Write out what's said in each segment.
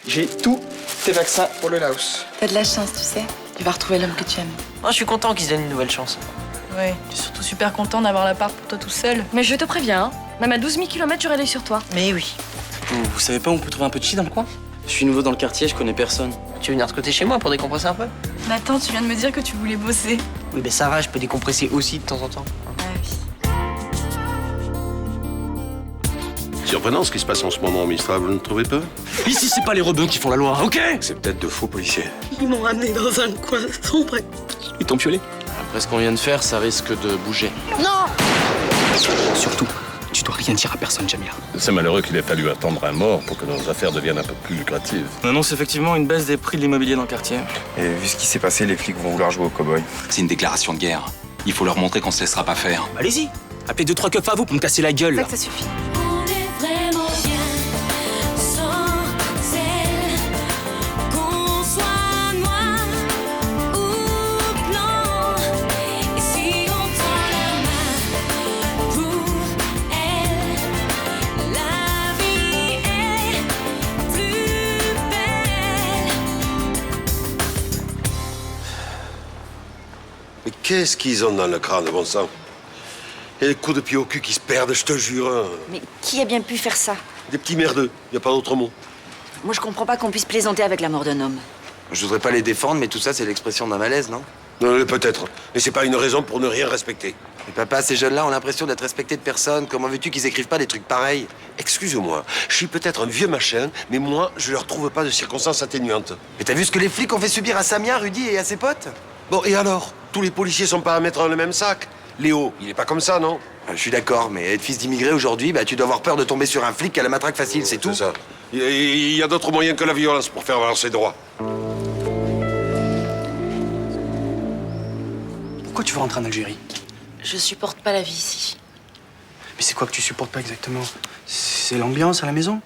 J'ai tous tes vaccins pour le Laos. T'as de la chance, tu sais. Tu vas retrouver l'homme que tu aimes. Moi, je suis content qu'ils se donnent une nouvelle chance. Ouais, je suis surtout super content d'avoir l'appart pour toi tout seul. Mais je te préviens, hein, même à 12 000 km, j'aurai l'œil sur toi. Mais oui. Vous savez pas où on peut trouver un peu de chi dans le coin? Je suis nouveau dans le quartier, je connais personne. Tu veux venir te côté chez moi pour décompresser un peu? Nathan, tu viens de me dire que tu voulais bosser. Oui, mais ça va, je peux décompresser aussi de temps en temps. Ah oui. Surprenant ce qui se passe en ce moment au Mistral, vous ne trouvez pas? Ici, c'est pas les rebeux qui font la loi, ok? C'est peut-être de faux policiers. Ils m'ont ramené dans un coin sombre. Ils t'ont piolé? Après ce qu'on vient de faire, ça risque de bouger. Non! Surtout, tu dois rien dire à personne, Jamila. C'est malheureux qu'il ait fallu attendre un mort pour que nos affaires deviennent un peu plus lucratives. On annonce effectivement une baisse des prix de l'immobilier dans le quartier. Et vu ce qui s'est passé, les flics vont vouloir jouer au cow-boy. C'est une déclaration de guerre. Il faut leur montrer qu'on se laissera pas faire. Allez-y, appelez 2-3 keufs à vous pour me casser la gueule. Ça suffit. On est vraiment bien sans elle. Qu'on soit noir ou blanc. Et si on tend la main pour elle, la vie est plus belle. Mais qu'est-ce qu'ils ont dans le crâne, bon sang? Et les coups de pied au cul qui se perdent, je te jure. Hein. Mais qui a bien pu faire ça? Des petits merdeux, y a pas d'autre mot. Moi, je comprends pas qu'on puisse plaisanter avec la mort d'un homme. Je voudrais pas les défendre, mais tout ça, c'est l'expression d'un malaise, non? Non, peut-être. Mais c'est pas une raison pour ne rien respecter. Mais papa, ces jeunes-là ont l'impression d'être respectés de personne. Comment veux-tu qu'ils écrivent pas des trucs pareils? Excuse-moi, je suis peut-être un vieux machin, mais moi, je leur trouve pas de circonstances atténuantes. Mais t'as vu ce que les flics ont fait subir à Samia, Rudy et à ses potes? Bon, et alors? Tous les policiers sont pas à mettre dans le même sac. Léo, il est pas comme ça, non? Je suis d'accord, mais être fils d'immigré aujourd'hui, bah, tu dois avoir peur de tomber sur un flic qui a la matraque facile, c'est tout. C'est ça. Il y a d'autres moyens que la violence pour faire valoir ses droits. Pourquoi tu veux rentrer en Algérie? Je supporte pas la vie ici. Mais c'est quoi que tu supportes pas exactement? C'est l'ambiance à la maison?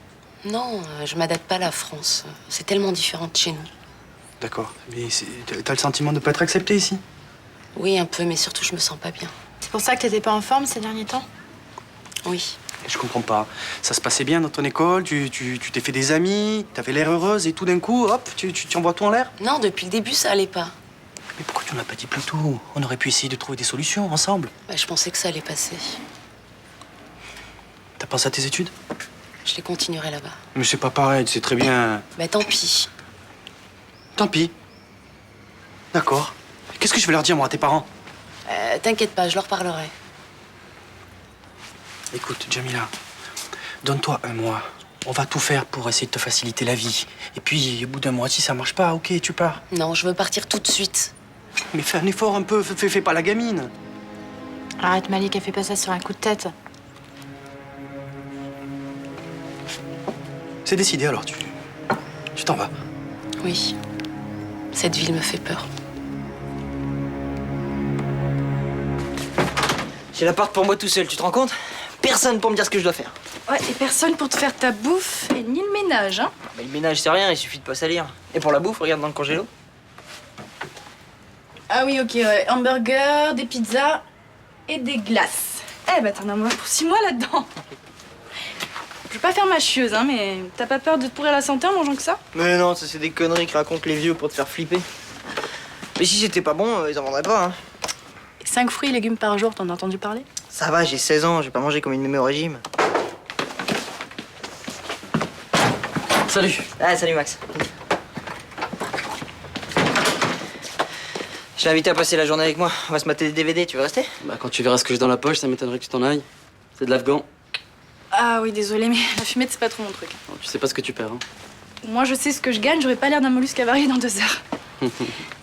Non, je m'adapte pas à la France. C'est tellement différent de chez nous. D'accord, mais t'as le sentiment de pas être accepté ici? Oui, un peu, mais surtout, je me sens pas bien. C'est pour ça que t'étais pas en forme ces derniers temps? Oui. Je comprends pas. Ça se passait bien dans ton école, tu t'es fait des amis, t'avais l'air heureuse et tout d'un coup, hop, tu envoies tout en l'air? Non, depuis le début, ça allait pas. Mais pourquoi tu ne l'as pas dit plus tôt? On aurait pu essayer de trouver des solutions ensemble. Bah, je pensais que ça allait passer. T'as pensé à tes études? Je les continuerai là-bas. Mais c'est pas pareil, c'est très bien. Bah, tant pis. Tant pis. D'accord. Qu'est-ce que je vais leur dire, moi, à tes parents? T'inquiète pas, je leur parlerai. Écoute, Jamila, donne-toi un mois. On va tout faire pour essayer de te faciliter la vie. Et puis, au bout d'un mois, si ça marche pas, ok, tu pars. Non, je veux partir tout de suite. Mais fais un effort un peu, fais pas la gamine. Arrête, Malik, elle fait pas ça sur un coup de tête. C'est décidé, alors tu t'en vas. Oui. Cette ville me fait peur. J'ai l'appart pour moi tout seul, tu te rends compte? Personne pour me dire ce que je dois faire. Ouais, et personne pour te faire ta bouffe et ni le ménage, hein? Mais le ménage, c'est rien, il suffit de pas salir. Et pour la bouffe, regarde dans le congélo. Ah oui, ok, ouais. Hamburger, des pizzas et des glaces. Eh ben, t'en as moins pour 6 mois là-dedans. Je veux pas faire ma chieuse, hein, mais t'as pas peur de te pourrir la santé en mangeant que ça? Mais non, ça c'est des conneries que racontent les vieux pour te faire flipper. Mais si c'était pas bon, ils en vendraient pas, hein. 5 fruits et légumes par jour, t'en as entendu parler? Ça va, j'ai 16 ans, j'ai pas mangé comme une mémé au régime. Salut. Ah, salut Max. Je t'ai invité à passer la journée avec moi. On va se mater des DVD, tu veux rester? Bah, quand tu verras ce que j'ai dans la poche, ça m'étonnerait que tu t'en ailles. C'est de l'afghan. Ah oui, désolé, mais la fumette, c'est pas trop mon truc. Oh, tu sais pas ce que tu perds, hein. Moi, je sais ce que je gagne, j'aurais pas l'air d'un mollusque avarié dans 2 heures.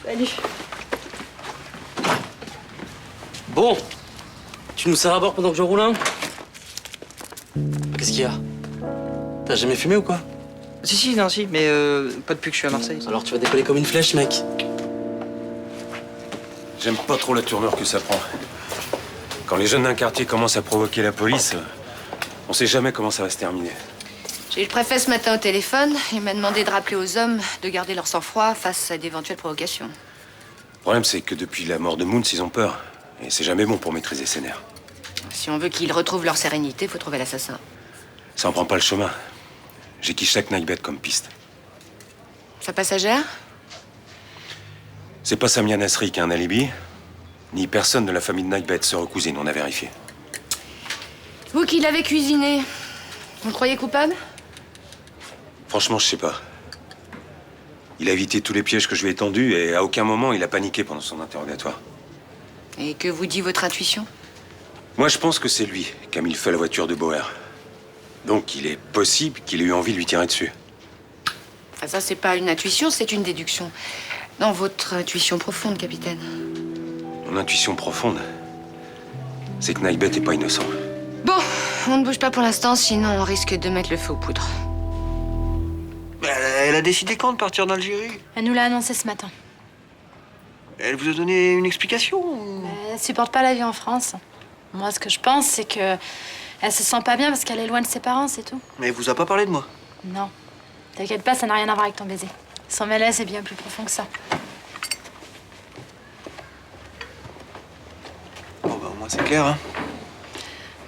Salut. Bon, tu nous sers à bord pendant que je roule, hein? Qu'est-ce qu'il y a? T'as jamais fumé ou quoi? Si, non, si, mais pas depuis que je suis à Marseille. Alors tu vas décoller comme une flèche, mec. J'aime pas trop la tournure que ça prend. Quand les jeunes d'un quartier commencent à provoquer la police, on sait jamais comment ça va se terminer. J'ai eu le préfet ce matin au téléphone. Il m'a demandé de rappeler aux hommes de garder leur sang-froid face à d'éventuelles provocations. Le problème, c'est que depuis la mort de Moons, ils ont peur. Et c'est jamais bon pour maîtriser ses nerfs. Si on veut qu'ils retrouvent leur sérénité, faut trouver l'assassin. Ça en prend pas le chemin. J'ai qui chaque Nightbet comme piste. Sa passagère? C'est pas Samia Nasri qui a un alibi, ni personne de la famille de Nagbet, sœur cousine, on a vérifié. Vous qui l'avez cuisiné, vous le croyez coupable? Franchement, je sais pas. Il a évité tous les pièges que je lui ai tendus et à aucun moment il a paniqué pendant son interrogatoire. Et que vous dit votre intuition? Moi, je pense que c'est lui qui a mis le feu à la voiture de Bauer. Donc, il est possible qu'il ait eu envie de lui tirer dessus. Ah, ça, c'est pas une intuition, c'est une déduction. Dans votre intuition profonde, capitaine. Mon intuition profonde, c'est que Nagbet est pas innocent. Bon, on ne bouge pas pour l'instant, sinon on risque de mettre le feu aux poudres. Elle a décidé quand de partir d'Algérie? Elle nous l'a annoncé ce matin. Elle vous a donné une explication Elle supporte pas la vie en France. Moi, ce que je pense, c'est que elle se sent pas bien parce qu'elle est loin de ses parents, c'est tout. Mais elle vous a pas parlé de moi? Non. T'inquiète pas, ça n'a rien à voir avec ton baiser. Son malaise est bien plus profond que ça. Bon, bah, au moins, c'est clair, hein.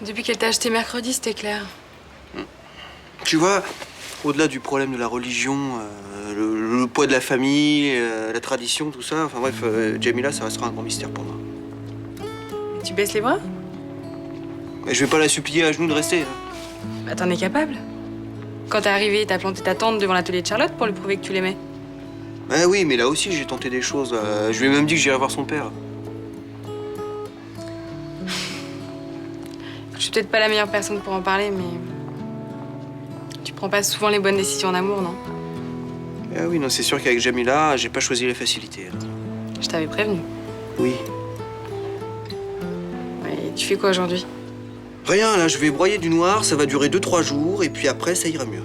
Depuis qu'elle t'a acheté mercredi, c'était clair. Tu vois, au-delà du problème de la religion, le poids de la famille, la tradition, tout ça, enfin bref, Jamila, ça restera un grand mystère pour moi. Tu baisses les bras? Mais je vais pas la supplier à genoux de rester. Bah, t'en es capable. Quand t'es arrivé, t'as planté ta tante devant l'atelier de Charlotte pour lui prouver que tu l'aimais. Ah oui, mais là aussi, j'ai tenté des choses. Je lui ai même dit que j'irais voir son père. Je suis peut-être pas la meilleure personne pour en parler, mais tu prends pas souvent les bonnes décisions en amour, non? Ah oui, non, c'est sûr qu'avec Jamila, j'ai pas choisi la facilité. Je t'avais prévenu. Oui. Et tu fais quoi aujourd'hui? Rien, là, je vais broyer du noir, ça va durer 2-3 jours, et puis après, ça ira mieux.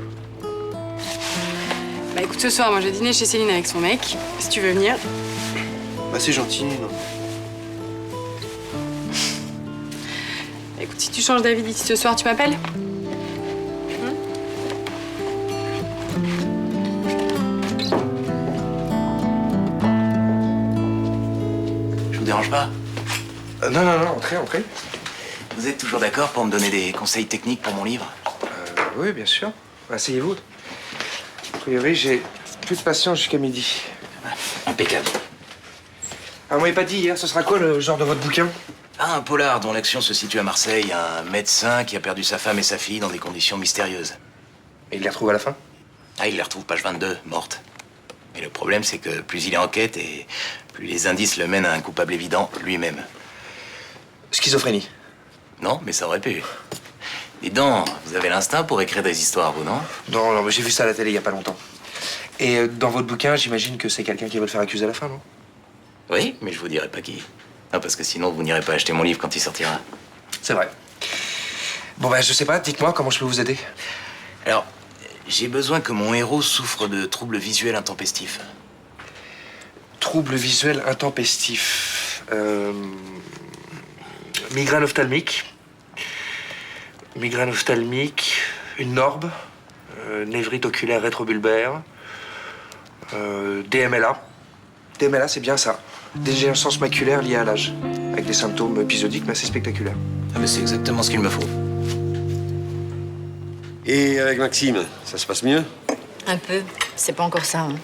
Bah écoute, ce soir, moi, je vais dîner chez Céline avec son mec, si tu veux venir. Bah c'est gentil, non? Écoute, si tu changes d'avis d'ici ce soir, tu m'appelles? Je vous dérange pas? Non, entrez. Vous êtes toujours d'accord pour me donner des conseils techniques pour mon livre? Oui, bien sûr. Asseyez-vous. A priori, j'ai plus de patience jusqu'à midi. Impeccable. Ah, vous m'avez pas dit hier, ce sera quoi le genre de votre bouquin? Ah, un polar dont l'action se situe à Marseille, un médecin qui a perdu sa femme et sa fille dans des conditions mystérieuses. Et il les retrouve à la fin? Ah, il les retrouve page 22, morte. Mais le problème, c'est que plus il est en quête et plus les indices le mènent à un coupable évident, lui-même. Schizophrénie? Non, mais ça aurait pu. Dis donc, vous avez l'instinct pour écrire des histoires, vous, non? Non, mais j'ai vu ça à la télé il y a pas longtemps. Et dans votre bouquin, j'imagine que c'est quelqu'un qui va le faire accuser à la fin, non? Oui, mais je vous dirai pas qui. Non, parce que sinon, vous n'irez pas acheter mon livre quand il sortira. C'est vrai. Bon, ben, je sais pas, dites-moi comment je peux vous aider. Alors, j'ai besoin que mon héros souffre de troubles visuels intempestifs. Troubles visuels intempestifs. Migraine ophtalmique. Migraine ophtalmique. Une norbe. Névrite oculaire rétrobulbaire. DMLA. DMLA, c'est bien ça. Dégénérescence maculaire liée à l'âge. Avec des symptômes épisodiques mais assez spectaculaires. Ah, mais c'est exactement ce qu'il me faut. Et avec Maxime, ça se passe mieux? Un peu. C'est pas encore ça, hein.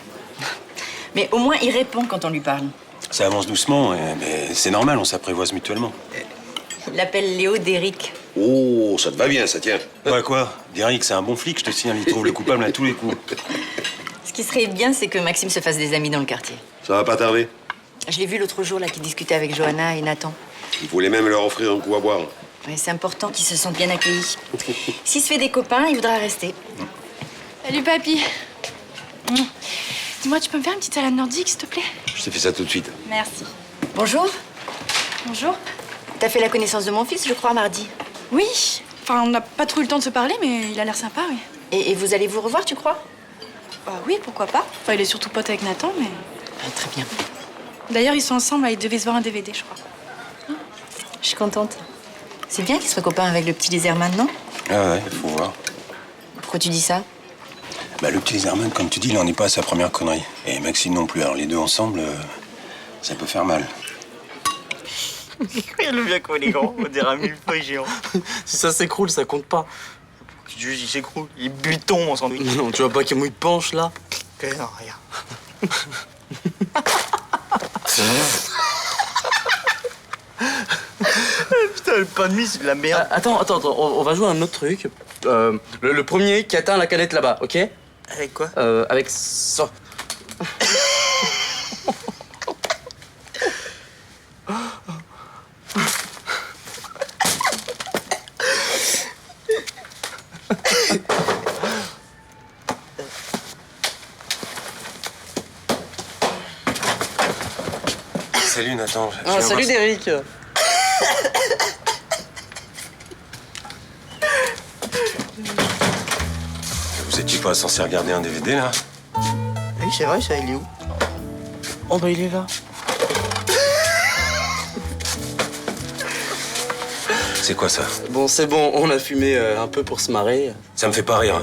Mais au moins, il répond quand on lui parle. Ça avance doucement, mais c'est normal, on s'apprivoise mutuellement. Il l'appelle Léo d'Eric. Oh, ça te va bien, ça tient. Quoi? Derrick, c'est un bon flic, je te signale, il trouve le coupable à tous les coups. Ce qui serait bien, c'est que Maxime se fasse des amis dans le quartier. Ça va pas tarder. Je l'ai vu l'autre jour, là, qui discutait avec Johanna et Nathan. Il voulait même leur offrir un coup à boire. Ouais, c'est important qu'ils se sentent bien accueillis. S'il se fait des copains, il voudra rester. Salut, papy. Dis-moi, tu peux me faire une petite salade nordique, s'il te plaît? Je t'ai fait ça tout de suite. Merci. Bonjour. Bonjour. T'as fait la connaissance de mon fils, je crois, mardi. Oui. Enfin, on n'a pas trop eu le temps de se parler, mais il a l'air sympa, oui. Et vous allez vous revoir, tu crois? Bah oui, pourquoi pas. Enfin, il est surtout pote avec Nathan, mais... Très bien. D'ailleurs, ils sont ensemble, là, ils devaient se voir un DVD, je crois. Je suis contente. C'est bien qu'il soit copain avec le petit Lézerman, non? Ah ouais, faut voir. Pourquoi tu dis ça? Bah, le petit Lézerman, comme tu dis, il en est pas à sa première connerie. Et Maxime non plus. Alors les deux ensemble, ça peut faire mal. Regarde-le bien comme il est grand, on dirait un millefeuille géant. Si ça s'écroule, ça compte pas. Juste, il s'écroule. Il est buton, on s'en doute. Non, tu vois pas qu'il y a mouille de penche, là? Non, regarde. Putain, le pain de mie, c'est de la merde. Attends, on va jouer à un autre truc. Le premier qui atteint la canette là-bas, ok? Avec quoi? Avec ça. Salut Nathan. Ah, salut Derek. Vous étiez pas censé regarder un DVD là? Oui, c'est vrai, ça, il est où? Oh, bah il est là. C'est quoi ça? Bon, c'est bon, on a fumé un peu pour se marrer. Ça me fait pas rire.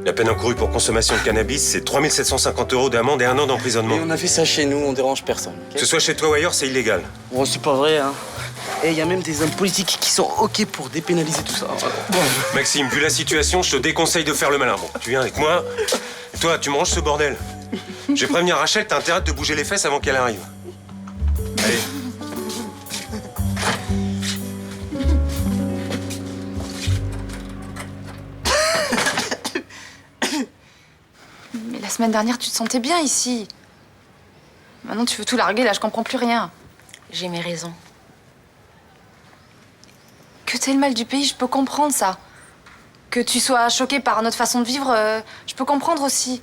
La peine encourue pour consommation de cannabis, c'est 3 750 € d'amende et 1 an d'emprisonnement. Et on a fait ça chez nous, on dérange personne. Que ce soit chez toi ou ailleurs, c'est illégal. Bon, c'est pas vrai, hein. Et il y a même des hommes politiques qui sont OK pour dépénaliser tout ça. Maxime, vu la situation, je te déconseille de faire le malin. Bon, tu viens avec moi. Et toi, tu me ranges ce bordel. Je vais prévenir Rachel, t'as intérêt de te bouger les fesses avant qu'elle arrive. Allez. Mais la semaine dernière, tu te sentais bien ici. Maintenant, tu veux tout larguer, là, je comprends plus rien. J'ai mes raisons. Que t'aies le mal du pays, je peux comprendre ça. Que tu sois choquée par notre façon de vivre, je peux comprendre aussi.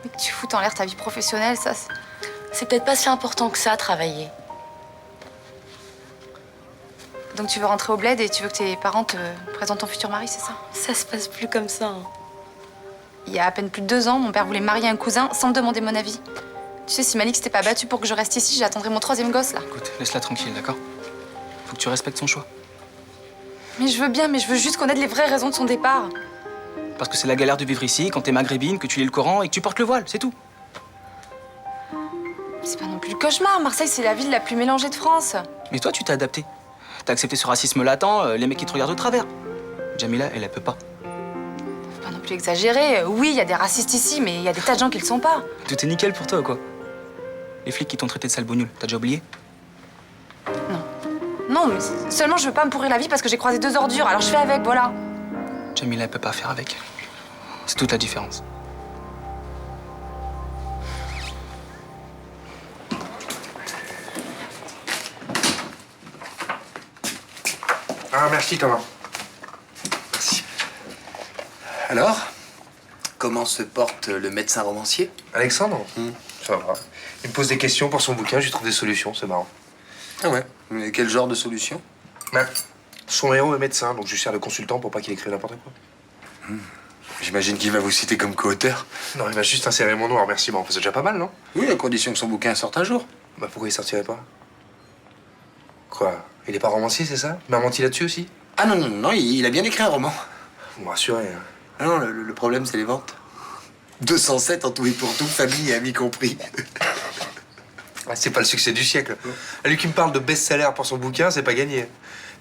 Mais que tu foutes en l'air ta vie professionnelle, ça... C'est peut-être pas si important que ça, travailler. Donc tu veux rentrer au bled et tu veux que tes parents te présentent ton futur mari, c'est ça? Ça se passe plus comme ça. Hein. Il y a à peine plus de 2 ans, mon père voulait marier un cousin sans me demander mon avis. Tu sais, si Malik s'était pas battu pour que je reste ici, j'attendrais mon 3e gosse, là. Écoute, laisse-la tranquille, d'accord? Faut que tu respectes son choix. Mais je veux bien, mais je veux juste connaître les vraies raisons de son départ. Parce que c'est la galère de vivre ici, quand t'es maghrébine, que tu lis le Coran et que tu portes le voile, c'est tout. C'est pas non plus le cauchemar. Marseille, c'est la ville la plus mélangée de France. Mais toi, tu t'es adapté. T'as accepté ce racisme latent, les mecs qui te regardent de travers. Jamila, elle peut pas. Faut pas non plus exagérer. Oui, il y a des racistes ici, mais il y a des tas de gens qui le sont pas. Tout est nickel pour toi ou quoi? Les flics qui t'ont traité de sale bougnoule, t'as déjà oublié? Non, mais seulement je veux pas me pourrir la vie parce que j'ai croisé 2 ordures, alors je fais avec, voilà. Jamila, elle peut pas faire avec. C'est toute la différence. Ah, merci Thomas. Merci. Alors, comment se porte le médecin romancier? Alexandre? Ça va. Il me pose des questions pour son bouquin, je lui trouve des solutions, c'est marrant. Ah ouais? Mais quel genre de solution? Ben, son héros est médecin, donc je lui sers de consultant pour pas qu'il écrive n'importe quoi. J'imagine qu'il va vous citer comme co-auteur. Non, il va juste insérer mon nom en remerciement. C'est déjà pas mal, non? Oui, à condition que son bouquin sorte un jour. Bah pourquoi il sortirait pas? Quoi? Il est pas romancier, c'est ça? Il m'a menti là-dessus aussi? Ah non, il a bien écrit un roman. Vous me rassurez. Hein. Ah non, le problème, c'est les ventes. 207 en tout et pour tout, famille et amis compris. Ah, c'est pas le succès du siècle. Lui qui me parle de best-seller pour son bouquin, c'est pas gagné.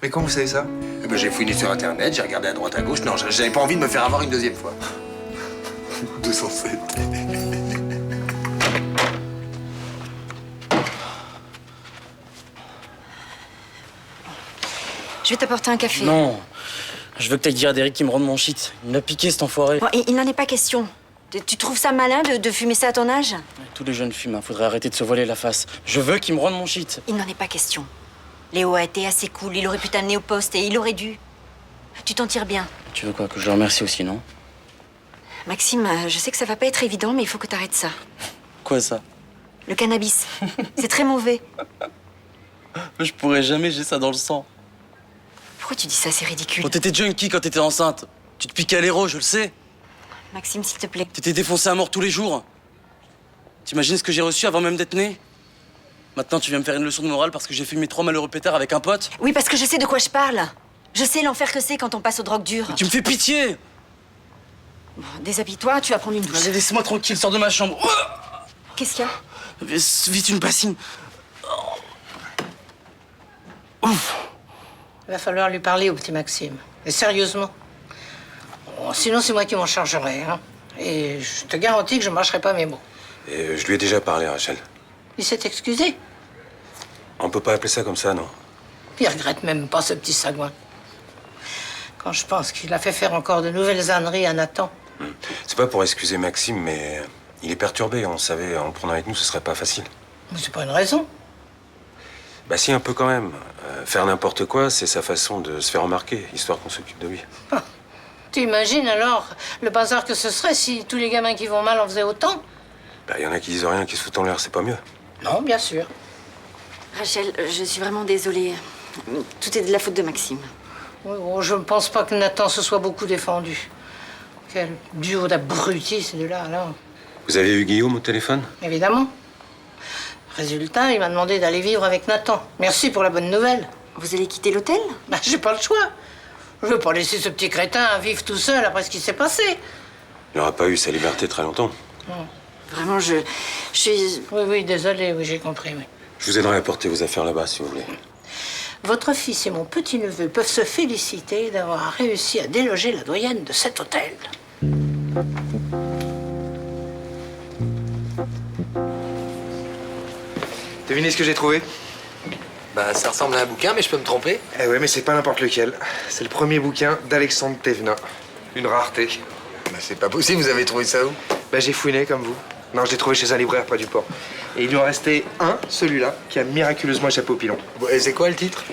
Mais comment vous savez ça? Eh ben, j'ai fouiné sur Internet, j'ai regardé à droite à gauche. Non, j'avais pas envie de me faire avoir une 2e fois. 207. Je vais t'apporter un café. Non. Je veux que t'ailles dire à Derek qu'il me rende mon shit. Il m'a piqué, cet enfoiré. Bon, il n'en est pas question. Tu trouves ça malin de fumer ça à ton âge? Tous les jeunes fument, faudrait arrêter de se voiler la face. Je veux qu'il me rende mon shit. Il n'en est pas question. Léo a été assez cool, il aurait pu t'amener au poste et il aurait dû. Tu t'en tires bien. Tu veux quoi, que je le remercie aussi, non? Maxime, je sais que ça va pas être évident, mais il faut que t'arrêtes ça. Quoi, ça? Le cannabis. C'est très mauvais. Je pourrais jamais, j'ai ça dans le sang. Pourquoi tu dis ça? C'est ridicule. Bon, t'étais junkie quand t'étais enceinte. Tu te piquais à l'héros, je le sais. Maxime, s'il te plaît. T'étais défoncé à mort tous les jours. T'imagines ce que j'ai reçu avant même d'être né? Maintenant, tu viens me faire une leçon de morale parce que j'ai fumé 3 malheureux pétards avec un pote? Oui, parce que je sais de quoi je parle. Je sais l'enfer que c'est quand on passe aux drogues dures. Mais tu me fais pitié! Bon, déshabille-toi, tu vas prendre une douche. Allez, laisse-moi tranquille, sors de ma chambre. Qu'est-ce qu'il y a? Vite une bassine. Ouf. Il va falloir lui parler au petit Maxime. Et sérieusement. Bon, sinon, c'est moi qui m'en chargerai. Hein. Et je te garantis que je mâcherai pas mes mots. Et je lui ai déjà parlé, Rachel. Il s'est excusé. On peut pas appeler ça comme ça, non? Il regrette même pas ce petit sagouin. Quand je pense qu'il a fait faire encore de nouvelles âneries à Nathan. C'est pas pour excuser Maxime, mais il est perturbé. On savait, en le prenant avec nous, ce serait pas facile. Mais c'est pas une raison. Bah si, un peu quand même. Faire n'importe quoi, c'est sa façon de se faire remarquer, histoire qu'on s'occupe de lui. Ah. Tu imagines alors le bazar que ce serait si tous les gamins qui vont mal en faisaient autant? Bah y en a qui disent rien, qui se foutent en l'air, c'est pas mieux. Non, bien sûr. Rachel, je suis vraiment désolée. Tout est de la faute de Maxime. Oui, bon, je ne pense pas que Nathan se soit beaucoup défendu. Quel duo d'abrutis, ces deux-là, alors. Vous avez eu Guillaume au téléphone? Évidemment. Résultat, il m'a demandé d'aller vivre avec Nathan. Merci pour la bonne nouvelle. Vous allez quitter l'hôtel? Bah, j'ai pas le choix. Je veux pas laisser ce petit crétin vivre tout seul après ce qui s'est passé. Il n'aura pas eu sa liberté très longtemps. Vraiment, je suis... Oui, désolé, oui, j'ai compris, oui. Je vous aiderai à porter vos affaires là-bas, si vous voulez. Votre fils et mon petit-neveu peuvent se féliciter d'avoir réussi à déloger la doyenne de cet hôtel. Devinez ce que j'ai trouvé? Bah, ça ressemble à un bouquin, mais je peux me tromper. Eh ouais, mais c'est pas n'importe lequel. C'est le premier bouquin d'Alexandre Thévenin. Une rareté. Bah, c'est pas possible, vous avez trouvé ça où? Bah, j'ai fouiné comme vous. Non, je l'ai trouvé chez un libraire près du port. Et il lui en restait un, celui-là, qui a miraculeusement échappé au pilon. Bon, et c'est quoi le titre?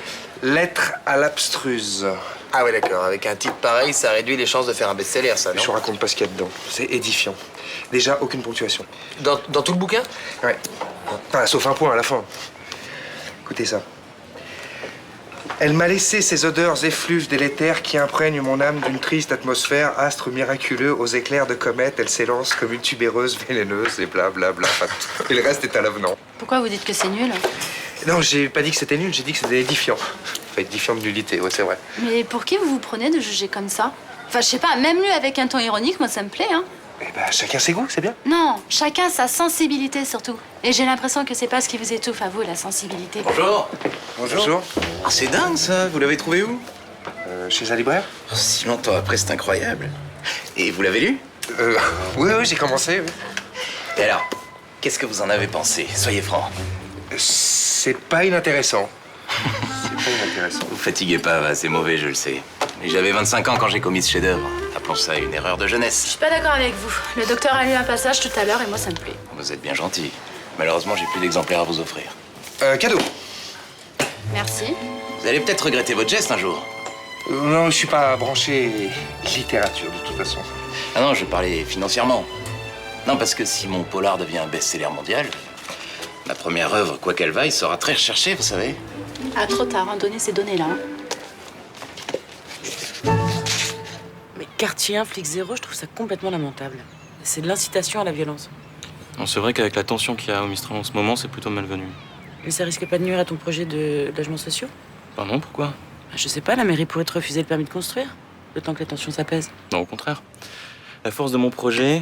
Lettre à l'abstruse. Ah ouais, d'accord. Avec un titre pareil, ça réduit les chances de faire un best-seller, ça, non? Je vous raconte pas ce qu'il y a dedans. C'est édifiant. Déjà, aucune ponctuation. Dans tout le bouquin? Ouais. Enfin, sauf un point à la fin. Écoutez ça. Elle m'a laissé ces odeurs effluves délétères qui imprègnent mon âme d'une triste atmosphère, astre miraculeux aux éclairs de comète, elle s'élance comme une tubéreuse vénéneuse et blablabla. Et le reste est à l'avenant. Pourquoi vous dites que c'est nul? Non, j'ai pas dit que c'était nul, j'ai dit que c'était édifiant. Enfin, édifiant de nullité, ouais, c'est vrai. Mais pour qui vous vous prenez de juger comme ça? Enfin, je sais pas, même lu avec un ton ironique, moi ça me plaît, hein. Eh ben, chacun ses goûts, c'est bien. Non, chacun sa sensibilité surtout. Et j'ai l'impression que c'est pas ce qui vous étouffe à vous, la sensibilité. Bonjour. Bonjour. Ah, c'est dingue, ça. Vous l'avez trouvé où? Chez un libraire. Oh, si longtemps après, c'est incroyable. Et vous l'avez lu? Oui, j'ai commencé, oui. Et alors, qu'est-ce que vous en avez pensé? Soyez franc. C'est pas inintéressant. C'est pas inintéressant. Vous fatiguez pas, va, c'est mauvais, je le sais. Mais j'avais 25 ans quand j'ai commis ce chef-d'œuvre. Appelons ça une erreur de Je jeunesse. suis pas d'accord avec vous. Le docteur a lu un passage tout à l'heure et moi ça me plaît. Vous êtes bien gentil. Malheureusement, j'ai plus d'exemplaires à vous offrir. Cadeau. Merci. Vous allez peut-être regretter votre geste un jour. Non, je suis pas branché littérature, de toute façon. Ah non, je parlais financièrement. Non, parce que si mon polar devient un best-seller mondial, ma première œuvre, quoi qu'elle vaille, sera très recherchée, vous savez. Ah, trop tard, hein, donner ces données-là. Hein. Mais quartier 1, flic 0, je trouve ça complètement lamentable. C'est de l'incitation à la violence. Non, c'est vrai qu'avec la tension qu'il y a au Mistral en ce moment, c'est plutôt malvenu. Mais ça risque pas de nuire à ton projet de logements sociaux? Bah non, pourquoi? Bah, je sais pas, la mairie pourrait te refuser le permis de construire, le temps que la tension s'apaise. Non, au contraire. La force de mon projet,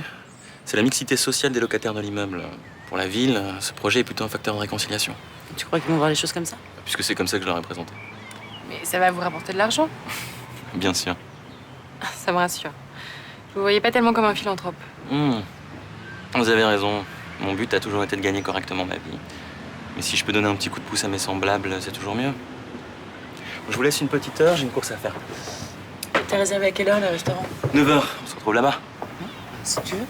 c'est la mixité sociale des locataires de l'immeuble. Pour la ville, ce projet est plutôt un facteur de réconciliation. Tu crois qu'ils vont voir les choses comme ça? Puisque c'est comme ça que je leur ai présenté. Mais ça va vous rapporter de l'argent? Bien sûr. Ça me rassure. Je vous voyez pas tellement comme un philanthrope. Vous avez raison. Mon but a toujours été de gagner correctement ma vie. Mais si je peux donner un petit coup de pouce à mes semblables, c'est toujours mieux. Je vous laisse une petite heure, j'ai une course à faire. T'as réservé à quelle heure le restaurant? 9h, on se retrouve là-bas. Si tu veux.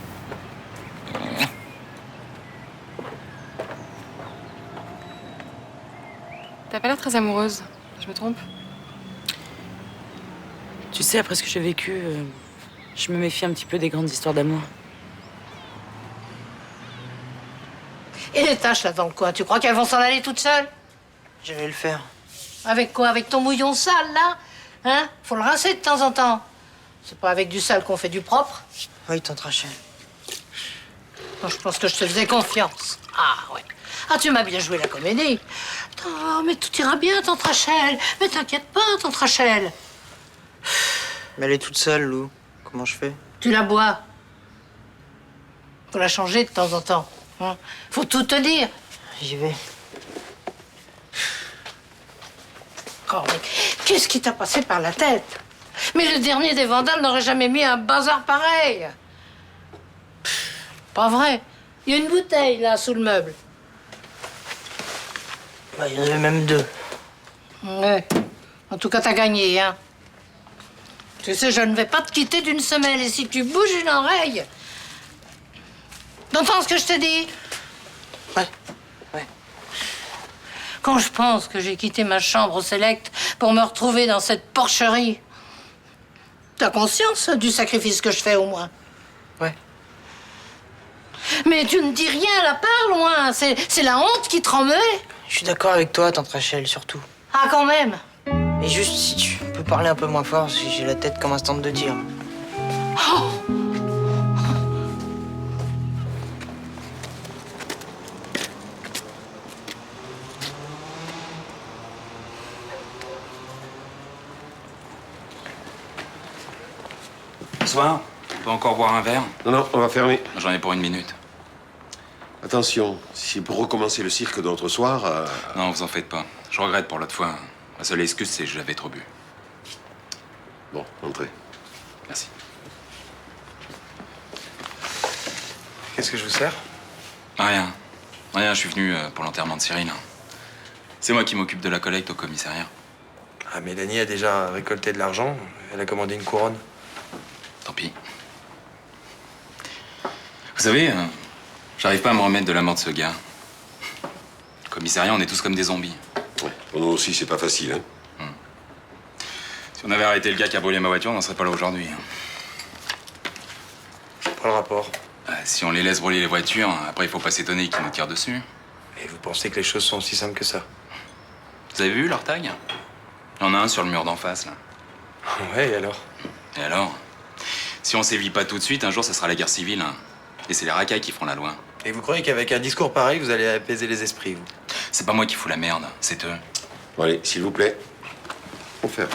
T'as pas l'air très amoureuse. Je me trompe? Tu sais, après ce que j'ai vécu, je me méfie un petit peu des grandes histoires d'amour. Et les tâches là dans le coin, tu crois qu'elles vont s'en aller toutes seules? Je vais le faire. Avec quoi? Avec ton mouillon sale, là? Hein? Faut le rincer de temps en temps. C'est pas avec du sale qu'on fait du propre. Oui, tante Rachel. Moi, je pense que je te faisais confiance. Ah, ouais. Ah, tu m'as bien joué la comédie. Oh, mais tout ira bien, tante Rachel. Mais t'inquiète pas, tante Rachel. Mais elle est toute seule, Lou. Comment je fais? Tu la bois. Faut la changer de temps en temps. Hein? Faut tout te dire. J'y vais. Oh, mais qu'est-ce qui t'a passé par la tête? Mais le dernier des vandales n'aurait jamais mis un bazar pareil. Pas vrai. Il y a une bouteille, là, sous le meuble. Bah, il y en avait même 2. Ouais. En tout cas, t'as gagné, hein. Tu sais, je ne vais pas te quitter d'une semelle, et si tu bouges une oreille... T'entends ce que je te dis? Ouais. Quand je pense que j'ai quitté ma chambre au Select pour me retrouver dans cette porcherie, t'as conscience du sacrifice que je fais, au moins? Ouais. Mais tu ne dis rien, là, parle, loin. C'est la honte qui te remet. Je suis d'accord avec toi, tante Rachel, surtout. Ah, quand même. Et juste, si tu peux parler un peu moins fort, si j'ai la tête comme un stand de tir. Oh. Bonsoir. On peut encore boire un verre? Non, on va fermer. J'en ai pour 1 minute. Attention, si pour recommencer le cirque d'autre soir... Non, vous en faites pas. Je regrette pour l'autre fois. La seule excuse, c'est que j'avais trop bu. Bon, entrez. Merci. Qu'est-ce que je vous sers? Rien. Rien, je suis venu pour l'enterrement de Cyril. C'est moi qui m'occupe de la collecte au commissariat. Ah, Mélanie a déjà récolté de l'argent. Elle a commandé une couronne. Tant pis. Vous savez, j'arrive pas à me remettre de la mort de ce gars. Le commissariat, on est tous comme des zombies. Ouais, pour nous aussi, c'est pas facile, hein. Si on avait arrêté le gars qui a brûlé ma voiture, on n'en serait pas là aujourd'hui. Pas le rapport. Si on les laisse brûler les voitures, après, il faut pas s'étonner qu'ils nous tirent dessus. Et vous pensez que les choses sont aussi simples que ça? Vous avez vu leur tag? Il y en a un sur le mur d'en face, là. Ouais, et alors? Et alors? Si on sévit pas tout de suite, un jour, ça sera la guerre civile. Hein. Et c'est les racailles qui feront la loi. Et vous croyez qu'avec un discours pareil, vous allez apaiser les esprits, vous? C'est pas moi qui fous la merde, c'est eux. Bon, allez, s'il vous plaît, on ferme.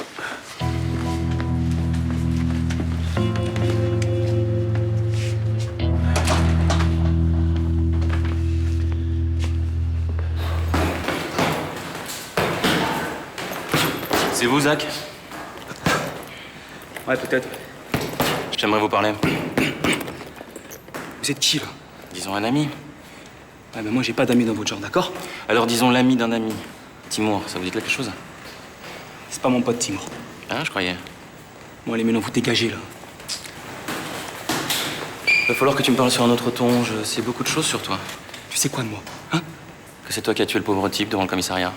C'est vous, Zach? Ouais, peut-être. J'aimerais vous parler. Vous êtes qui, là? Disons un ami. Ouais, mais moi, j'ai pas d'amis dans votre genre, d'accord? Alors disons l'ami d'un ami. Timur, ça vous dit quelque chose? C'est pas mon pote, Timur. Ah, je croyais. Bon, allez, maintenant, vous dégagez, là. Va falloir que tu me parles sur un autre ton. Je sais beaucoup de choses sur toi. Tu sais quoi de moi, hein? Que c'est toi qui as tué le pauvre type devant le commissariat.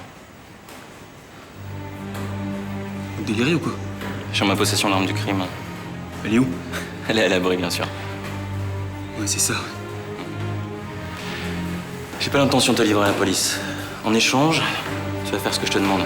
Vous délirez ou quoi? J'ai en ma possession l'arme du crime. Elle est où? Elle est à l'abri, bien sûr. Ouais, c'est ça. J'ai pas l'intention de te livrer à la police. En échange, tu vas faire ce que je te demande.